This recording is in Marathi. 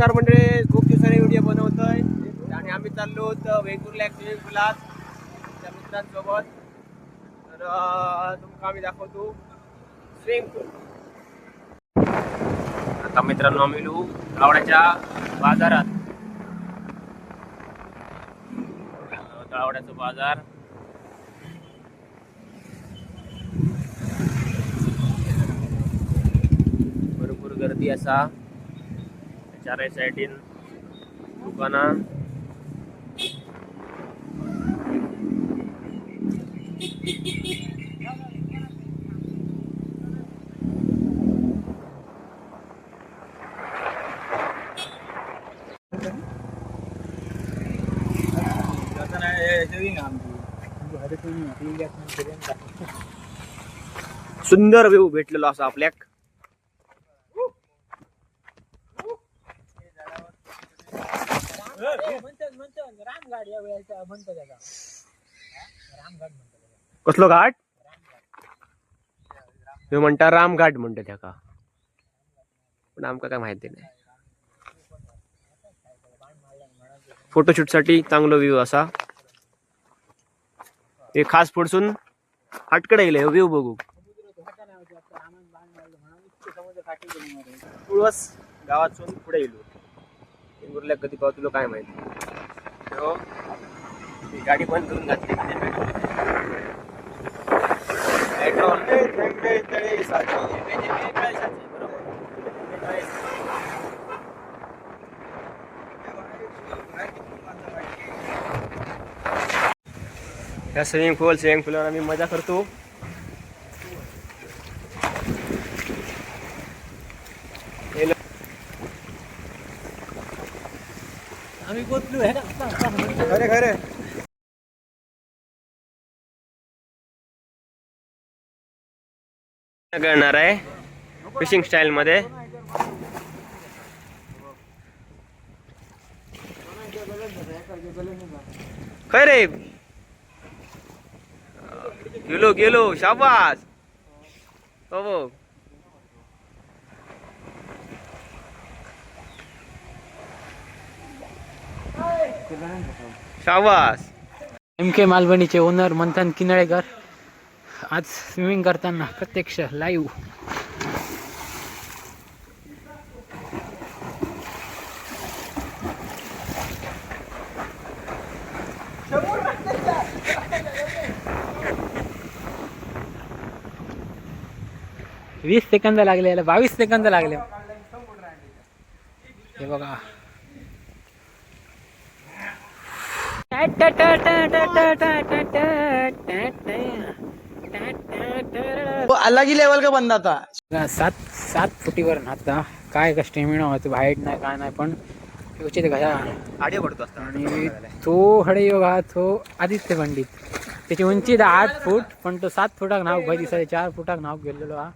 नमस्कार मंडळी, खूप दिवसांनी व्हिडिओ बनवतोय आणि आम्ही चाललो होतो वेंगुर्ला स्विमिंग पूलात त्या मित्रांसोबत. तर तुमका आम्ही दाखवतो स्विमिंग पूल. आता मित्रांनो आम्ही तळावड्याच्या बाजारात, तळावड्याचा बाजार भरपूर गर्दी असा. चारही साइडीन दुकाना. सुंदर व्ह्यू भेटलेलो असा आपल्याक. कसलो घाट हे म्हणता? रामघाट म्हणते त्याका, पण आमका काय माहिती नाही. फोटोशूट साठी चांगलो व्ह्यू असा. हे खास पडसून हटकडे गेले व्ह्यू बघू. तुळस गावातून पुढे गेलो. वेंगुर्ला कधी पाहतो काय माहिती. गाडी बंद करून घातली. या स्विमिंग पूलवर आम्ही मजा करतो. आम्ही पोचलो खरे खरे. करणार आहे फिशिंग स्टाईल मध्ये. खरे गेलो गेलो शाबास. हो शाबास. MK मालवणीचे ओनर मंथन किनळेकर आज स्विमिंग करताना प्रत्यक्ष लाईव्ह. वीस सेकंद लागले, याला 22 सेकंद लागले. हे बघा. अलग ही लेवल का बंदा था. 7 फुटीवर आता काय का स्टेमिना होतो, हाईट नाही काय नाही, पण व्यवस्थित घ्या आडे पडतो असता. आणि तो हडे योगा तो आदित्य पंडित, त्याची उंची 8 फूट, पण तो 7 फुटाक नाव भाई दिसाय 4 फुटाक नाव गेलेलो हा.